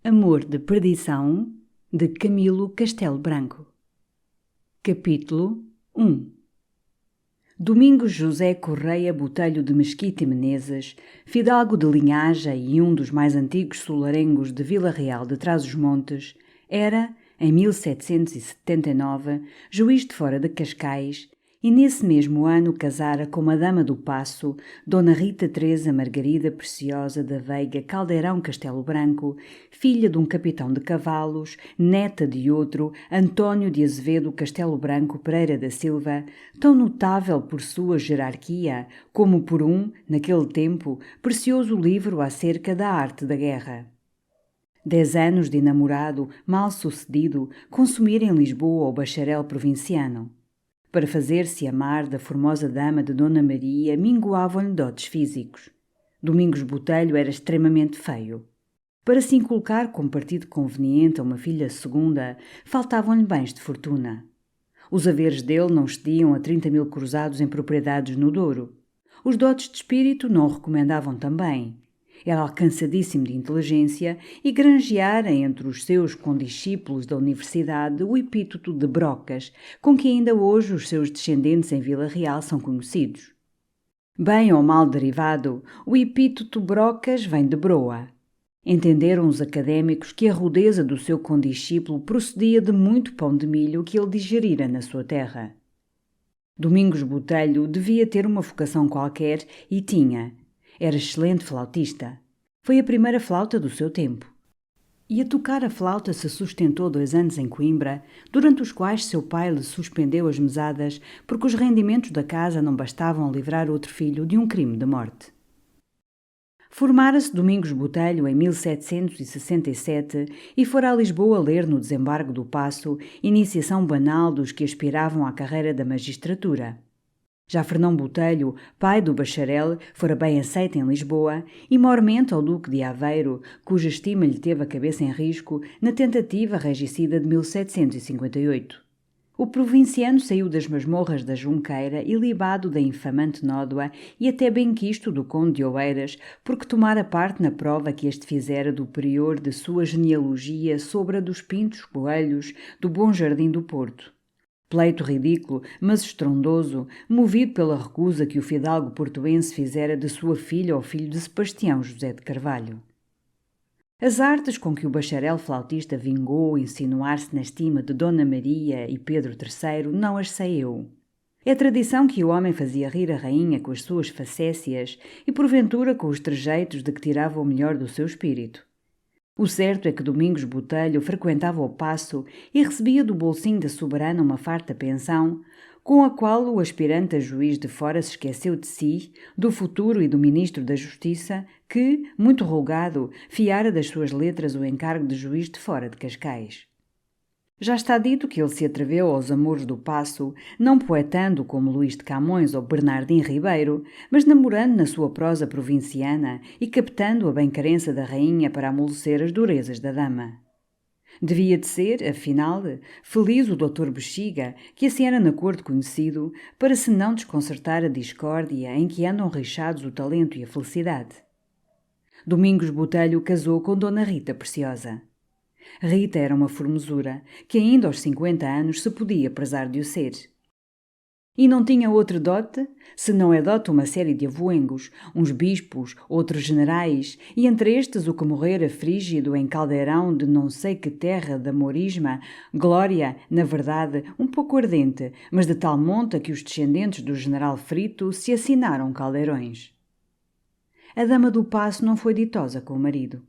Amor de Perdição, de Camilo Castelo Branco. Capítulo 1. Domingos José Correia Botelho de Mesquita e Menezes, fidalgo de linhagem e um dos mais antigos solarengos de Vila Real de Trás-os-Montes, era, em 1779, juiz de fora de Cascais, e nesse mesmo ano casara com uma dama do Paço, Dona Rita Teresa Margarida Preciosa da Veiga Caldeirão Castelo Branco, filha de um capitão de cavalos, neta de outro, António de Azevedo Castelo Branco Pereira da Silva, tão notável por sua jerarquia, como por um, naquele tempo, precioso livro acerca da arte da guerra. 10 anos de namorado, mal sucedido, consumira em Lisboa o bacharel provinciano. Para fazer-se amar da formosa dama de Dona Maria, minguavam-lhe dotes físicos. Domingos Botelho era extremamente feio. Para se inculcar como partido conveniente a uma filha segunda, faltavam-lhe bens de fortuna. Os haveres dele não excediam a 30.000 cruzados em propriedades no Douro. Os dotes de espírito não o recomendavam também. Era alcançadíssimo de inteligência e granjeara entre os seus condiscípulos da universidade o epíteto de Brocas, com que ainda hoje os seus descendentes em Vila Real são conhecidos. Bem ou mal derivado, o epíteto Brocas vem de broa. Entenderam os académicos que a rudeza do seu condiscípulo procedia de muito pão de milho que ele digerira na sua terra. Domingos Botelho devia ter uma vocação qualquer e tinha. Era excelente flautista. Foi a primeira flauta do seu tempo. E a tocar a flauta se sustentou 2 anos em Coimbra, durante os quais seu pai lhe suspendeu as mesadas porque os rendimentos da casa não bastavam a livrar outro filho de um crime de morte. Formara-se Domingos Botelho em 1767 e fora a Lisboa ler no desembargo do Paço, iniciação banal dos que aspiravam à carreira da magistratura. Já Fernão Botelho, pai do bacharel, fora bem aceito em Lisboa, e mormente ao Duque de Aveiro, cuja estima lhe teve a cabeça em risco na tentativa regicida de 1758. O provinciano saiu das masmorras da Junqueira e libado da infamante nódoa e até benquisto do conde de Oeiras, porque tomara parte na prova que este fizera do prior de sua genealogia sobre a dos Pintos Coelhos do Bom Jardim do Porto. Pleito ridículo, mas estrondoso, movido pela recusa que o fidalgo portuense fizera de sua filha ao filho de Sebastião José de Carvalho. As artes com que o bacharel flautista vingou insinuar-se na estima de Dona Maria e Pedro III não as sei eu. É tradição que o homem fazia rir a rainha com as suas facécias e porventura com os trejeitos de que tirava o melhor do seu espírito. O certo é que Domingos Botelho frequentava o Paço e recebia do bolsinho da soberana uma farta pensão, com a qual o aspirante a juiz de fora se esqueceu de si, do futuro e do ministro da Justiça, que, muito rogado, fiara das suas letras o encargo de juiz de fora de Cascais. Já está dito que ele se atreveu aos amores do Paço, não poetando como Luís de Camões ou Bernardim Ribeiro, mas namorando na sua prosa provinciana e captando a bem-querença da rainha para amolecer as durezas da dama. Devia de ser, afinal, feliz o doutor Bexiga, que assim era na corte conhecido, para se não desconcertar a discórdia em que andam rixados o talento e a felicidade. Domingos Botelho casou com Dona Rita Preciosa. Rita era uma formosura, que ainda aos 50 anos se podia prezar de o ser. E não tinha outra dote, se não é dote uma série de avoengos, uns bispos, outros generais, e entre estes o que morrera frígido em caldeirão de não sei que terra da Morisma, glória, na verdade, um pouco ardente, mas de tal monta que os descendentes do general Frito se assinaram caldeirões. A dama do Paço não foi ditosa com o marido.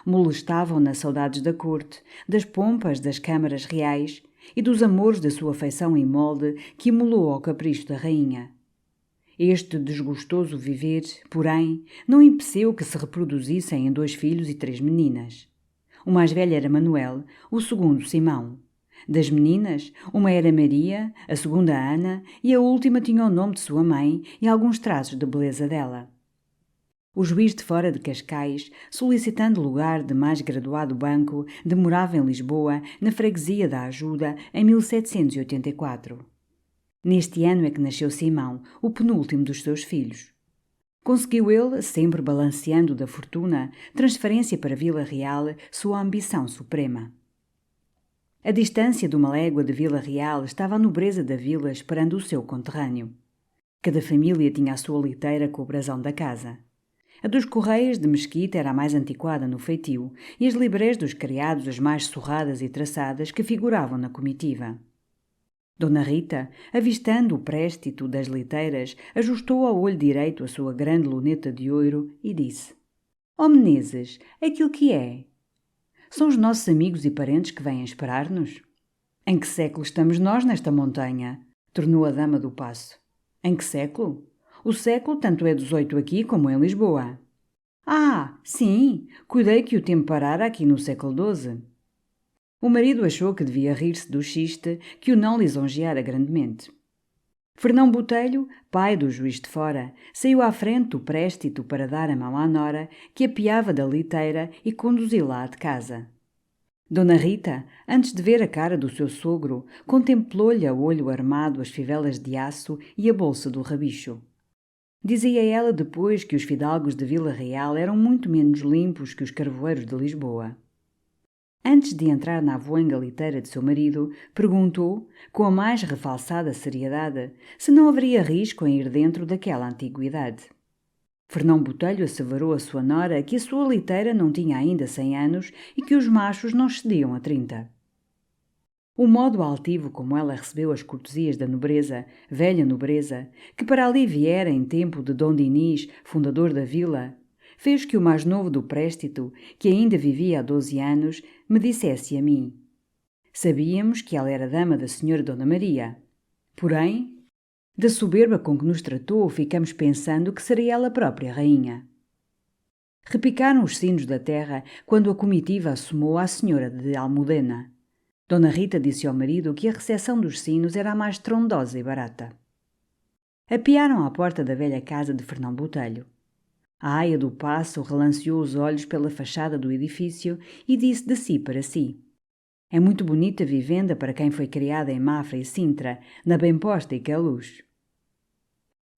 Molestavam-na saudades da corte, das pompas das câmaras reais e dos amores da sua feição em molde que imolou ao capricho da rainha. Este desgostoso viver, porém, não impedeu que se reproduzissem em 2 filhos e 3 meninas. O mais velho era Manuel, o segundo Simão. Das meninas, uma era Maria, a segunda Ana e a última tinha o nome de sua mãe e alguns traços de beleza dela. O juiz de fora de Cascais, solicitando lugar de mais graduado banco, demorava em Lisboa, na freguesia da Ajuda, em 1784. Neste ano é que nasceu Simão, o penúltimo dos seus filhos. Conseguiu ele, sempre balanceando da fortuna, transferência para Vila Real, sua ambição suprema. A distância de uma légua de Vila Real estava a nobreza da vila esperando o seu conterrâneo. Cada família tinha a sua liteira com o brasão da casa. A dos Correias de Mesquita era a mais antiquada no feitio, e as librés dos criados as mais surradas e traçadas que figuravam na comitiva. Dona Rita, avistando o préstito das liteiras, ajustou ao olho direito a sua grande luneta de ouro e disse: Ó Menezes, aquilo que é? São os nossos amigos e parentes que vêm esperar-nos? Em que século estamos nós nesta montanha? Tornou a dama do paço. Em que século? O século tanto é 18 aqui como em Lisboa. Ah, sim, cuidei que o tempo parara aqui no século XII. O marido achou que devia rir-se do xiste que o não lisonjeara grandemente. Fernão Botelho, pai do juiz de fora, saiu à frente do préstito para dar a mão à nora, que apiava da liteira e conduzi-la de casa. Dona Rita, antes de ver a cara do seu sogro, contemplou-lhe a olho armado as fivelas de aço e a bolsa do rabicho. Dizia ela depois que os fidalgos de Vila Real eram muito menos limpos que os carvoeiros de Lisboa. Antes de entrar na avoenga liteira de seu marido, perguntou, com a mais refalsada seriedade, se não haveria risco em ir dentro daquela antiguidade. Fernão Botelho asseverou a sua nora que a sua liteira não tinha ainda 100 anos e que os machos não excediam a 30. O modo altivo como ela recebeu as cortesias da nobreza, velha nobreza, que para ali viera em tempo de Dom Dinis, fundador da vila, fez que o mais novo do préstito, que ainda vivia há 12 anos, me dissesse a mim. Sabíamos que ela era dama da senhora Dona Maria. Porém, da soberba com que nos tratou, ficamos pensando que seria ela própria rainha. Repicaram os sinos da terra quando a comitiva assomou à senhora de Almudena. Dona Rita disse ao marido que a recepção dos sinos era a mais trondosa e barata. Apearam à porta da velha casa de Fernão Botelho. A aia do paço relanceou os olhos pela fachada do edifício e disse de si para si: É muito bonita a vivenda para quem foi criada em Mafra e Sintra, na bem posta e que é luz.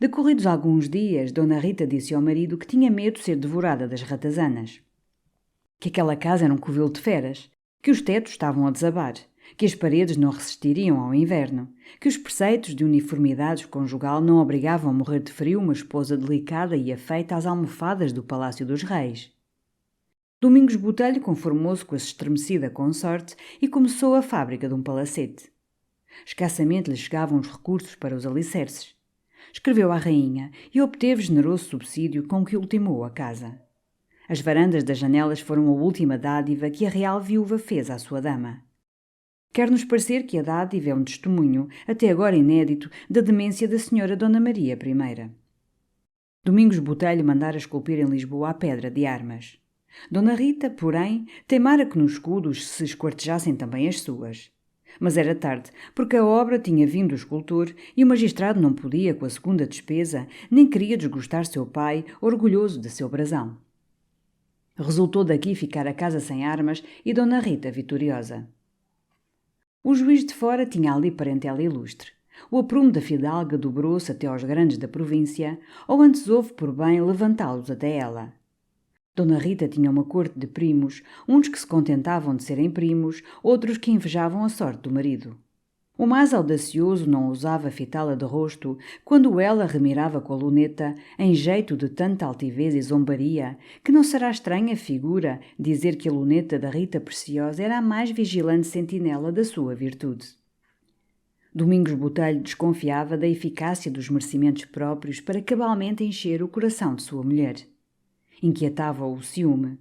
Decorridos alguns dias, Dona Rita disse ao marido que tinha medo de ser devorada das ratazanas. Que aquela casa era um covil de feras, que os tetos estavam a desabar, que as paredes não resistiriam ao inverno, que os preceitos de uniformidade conjugal não obrigavam a morrer de frio uma esposa delicada e afeita às almofadas do Palácio dos Reis. Domingos Botelho conformou-se com a estremecida consorte e começou a fábrica de um palacete. Escassamente lhe chegavam os recursos para os alicerces. Escreveu à rainha e obteve generoso subsídio com que ultimou a casa. As varandas das janelas foram a última dádiva que a real viúva fez à sua dama. Quer-nos parecer que a dádiva é um testemunho, até agora inédito, da demência da senhora Dona Maria I. Domingos Botelho mandara esculpir em Lisboa a pedra de armas. Dona Rita, porém, teimara que nos escudos se esquartejassem também as suas. Mas era tarde, porque a obra tinha vindo do escultor e o magistrado não podia, com a segunda despesa, nem queria desgostar seu pai, orgulhoso de seu brasão. Resultou daqui ficar a casa sem armas e Dona Rita vitoriosa. O juiz de fora tinha ali parentela ilustre. O aprumo da fidalga dobrou-se até aos grandes da província, ou antes houve por bem levantá-los até ela. Dona Rita tinha uma corte de primos, uns que se contentavam de serem primos, outros que invejavam a sorte do marido. O mais audacioso não ousava fitá-la de rosto, quando ela remirava com a luneta, em jeito de tanta altivez e zombaria, que não será estranha a figura dizer que a luneta da Rita Preciosa era a mais vigilante sentinela da sua virtude. Domingos Botelho desconfiava da eficácia dos merecimentos próprios para cabalmente encher o coração de sua mulher. Inquietava-o o ciúme,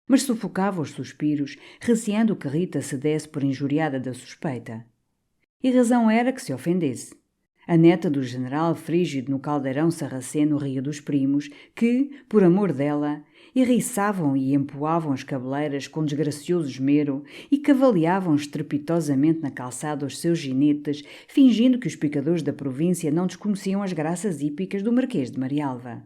mas sufocava os suspiros, receando que Rita se desse por injuriada da suspeita. E razão era que se ofendesse. A neta do general frígido no caldeirão sarraceno ria dos primos, que, por amor dela, erriçavam e empoavam as cabeleiras com desgracioso esmero e cavaleavam estrepitosamente na calçada os seus ginetes, fingindo que os picadores da província não desconheciam as graças hípicas do Marquês de Marialva.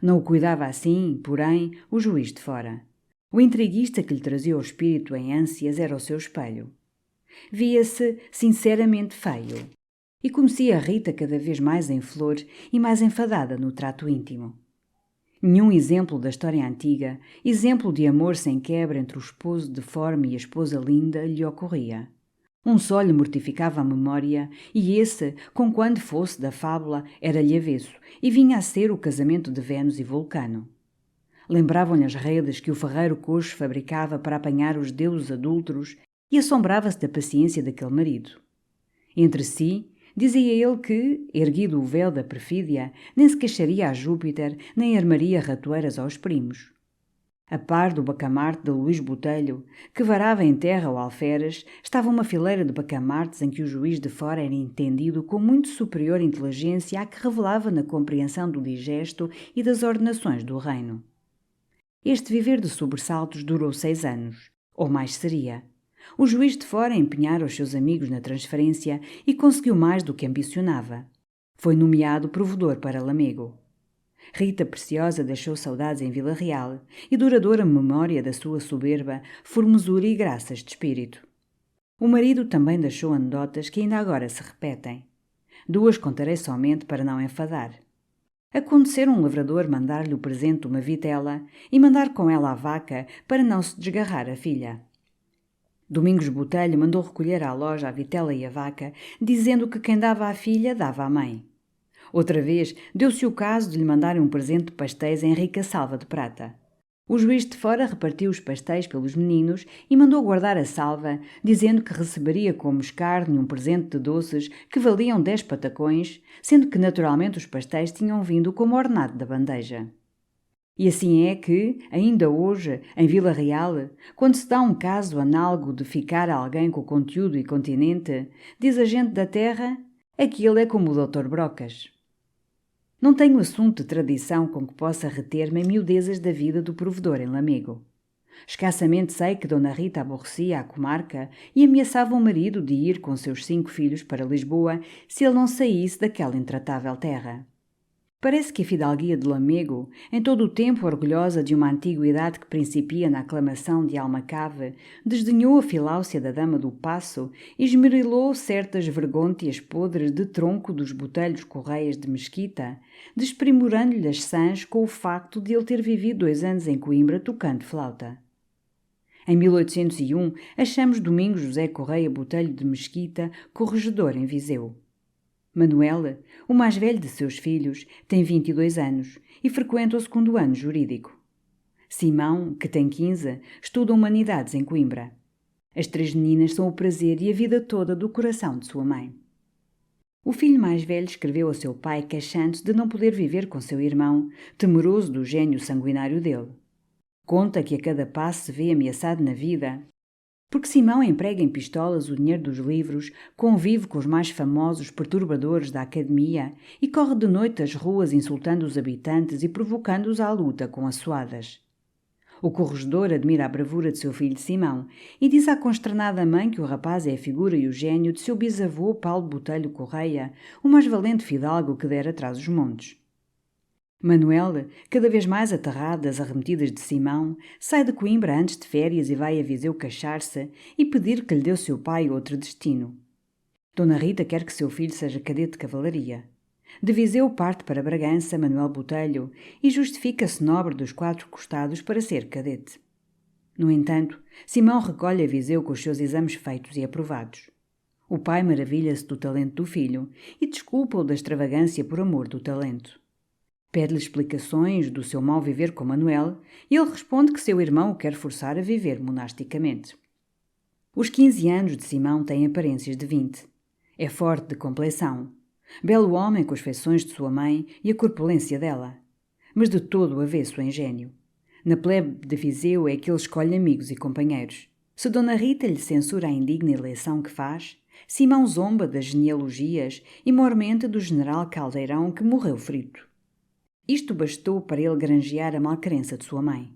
Não o cuidava assim, porém, o juiz de fora. O intriguista que lhe trazia o espírito em ânsias era o seu espelho. Via-se sinceramente feio, e conhecia a Rita cada vez mais em flor e mais enfadada no trato íntimo. Nenhum exemplo da história antiga, exemplo de amor sem quebra entre o esposo deforme e a esposa linda, lhe ocorria. Um só lhe mortificava a memória, e esse, conquanto fosse da fábula, era-lhe avesso, e vinha a ser o casamento de Vênus e Vulcano. Lembravam-lhe as redes que o ferreiro coxo fabricava para apanhar os deuses adúlteros, e assombrava-se da paciência daquele marido. Entre si, dizia ele que, erguido o véu da perfídia, nem se queixaria a Júpiter, nem armaria ratoeiras aos primos. A par do bacamarte de Luís Botelho, que varava em terra o alferes, estava uma fileira de bacamartes em que o juiz de fora era entendido com muito superior inteligência à que revelava na compreensão do digesto e das ordenações do reino. Este viver de sobressaltos durou 6 anos, ou mais seria. O juiz de fora empenhara os seus amigos na transferência e conseguiu mais do que ambicionava. Foi nomeado provedor para Lamego. Rita Preciosa deixou saudades em Vila Real e duradoura memória da sua soberba, formosura e graças de espírito. O marido também deixou anedotas que ainda agora se repetem. 2 contarei somente para não enfadar. Acontecera um lavrador mandar-lhe o presente de uma vitela e mandar com ela a vaca para não se desgarrar a filha. Domingos Botelho mandou recolher à loja a vitela e a vaca, dizendo que quem dava à filha dava à mãe. Outra vez deu-se o caso de lhe mandarem um presente de pastéis em rica salva de prata. O juiz de fora repartiu os pastéis pelos meninos e mandou guardar a salva, dizendo que receberia como escárnio um presente de doces que valiam 10 patacões, sendo que naturalmente os pastéis tinham vindo como ordenado da bandeja. E assim é que, ainda hoje, em Vila Real, quando se dá um caso análogo de ficar alguém com conteúdo e continente, diz a gente da terra, aquele é como o Dr. Brocas. Não tenho assunto de tradição com que possa reter-me em miudezas da vida do provedor em Lamego. Escassamente sei que Dona Rita aborrecia a comarca e ameaçava o marido de ir com seus 5 filhos para Lisboa se ele não saísse daquela intratável terra. Parece que a fidalguia de Lamego, em todo o tempo orgulhosa de uma antiguidade que principia na aclamação de Almacave, desdenhou a filáusia da dama do Paço e esmerilou certas vergônteas podres de tronco dos botelhos correias de Mesquita, desprimorando-lhe as sãs com o facto de ele ter vivido 2 anos em Coimbra tocando flauta. Em 1801 achamos Domingos José Correia Botelho de Mesquita, corregedor em Viseu. Manuel, o mais velho de seus filhos, tem 22 anos e frequenta o 2º ano jurídico. Simão, que tem 15, estuda Humanidades em Coimbra. As 3 meninas são o prazer e a vida toda do coração de sua mãe. O filho mais velho escreveu a seu pai queixando-se de não poder viver com seu irmão, temeroso do gênio sanguinário dele. Conta que a cada passo se vê ameaçado na vida, porque Simão emprega em pistolas o dinheiro dos livros, convive com os mais famosos perturbadores da academia e corre de noite as ruas insultando os habitantes e provocando-os à luta com açoadas. O corregedor admira a bravura de seu filho Simão e diz à consternada mãe que o rapaz é a figura e o gênio de seu bisavô Paulo Botelho Correia, o mais valente fidalgo que dera atrás os montes. Manuel, cada vez mais aterrado das arremetidas de Simão, sai de Coimbra antes de férias e vai a Viseu queixar-se e pedir que lhe dê o seu pai outro destino. Dona Rita quer que seu filho seja cadete de cavalaria. De Viseu parte para Bragança Manuel Botelho e justifica-se nobre dos 4 costados para ser cadete. No entanto, Simão recolhe a Viseu com os seus exames feitos e aprovados. O pai maravilha-se do talento do filho e desculpa-o da extravagância por amor do talento. Pede-lhe explicações do seu mau viver com Manuel e ele responde que seu irmão o quer forçar a viver monasticamente. Os 15 anos de Simão têm aparências de 20. É forte de complexão. Belo homem com as feições de sua mãe e a corpulência dela. Mas de todo o avesso ao engenho. Na plebe de Viseu é que ele escolhe amigos e companheiros. Se Dona Rita lhe censura a indigna eleição que faz, Simão zomba das genealogias e mormente do general Caldeirão que morreu frito. Isto bastou para ele granjear a malcrença de sua mãe.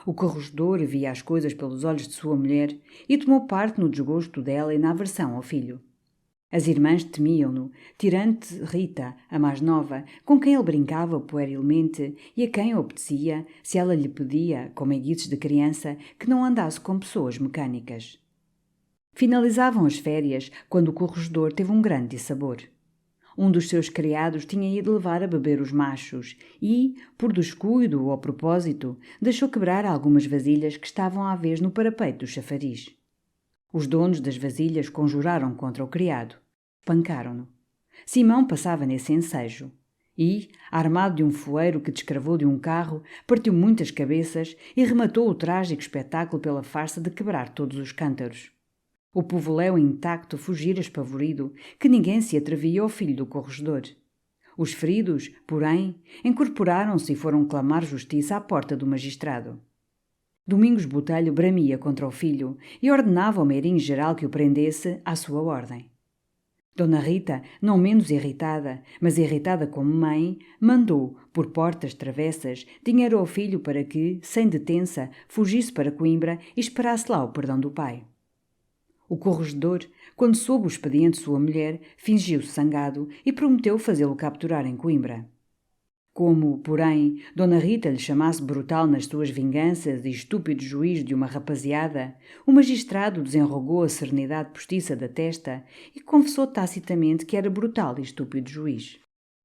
O corregedor via as coisas pelos olhos de sua mulher e tomou parte no desgosto dela e na aversão ao filho. As irmãs temiam-no, tirante Rita, a mais nova, com quem ele brincava puerilmente e a quem obedecia, se ela lhe pedia, com meiguices de criança, que não andasse com pessoas mecânicas. Finalizavam as férias quando o corregedor teve um grande dissabor. Um dos seus criados tinha ido levar a beber os machos e, por descuido ou a propósito, deixou quebrar algumas vasilhas que estavam à vez no parapeito do chafariz. Os donos das vasilhas conjuraram contra o criado. Espancaram-no. Simão passava nesse ensejo e, armado de um foeiro que descravou de um carro, partiu muitas cabeças e rematou o trágico espetáculo pela farsa de quebrar todos os cântaros. O povoléu intacto fugira espavorido, que ninguém se atrevia ao filho do corregedor. Os feridos, porém, incorporaram-se e foram clamar justiça à porta do magistrado. Domingos Botelho bramia contra o filho e ordenava ao meirinho-geral que o prendesse à sua ordem. Dona Rita, não menos irritada, mas irritada como mãe, mandou, por portas travessas, dinheiro ao filho para que, sem detença, fugisse para Coimbra e esperasse lá o perdão do pai. O corregedor, quando soube o expediente de sua mulher, fingiu-se zangado e prometeu fazê-lo capturar em Coimbra. Como, porém, Dona Rita lhe chamasse brutal nas suas vinganças e estúpido juiz de uma rapaziada, o magistrado desenrugou a serenidade postiça da testa e confessou tacitamente que era brutal e estúpido juiz.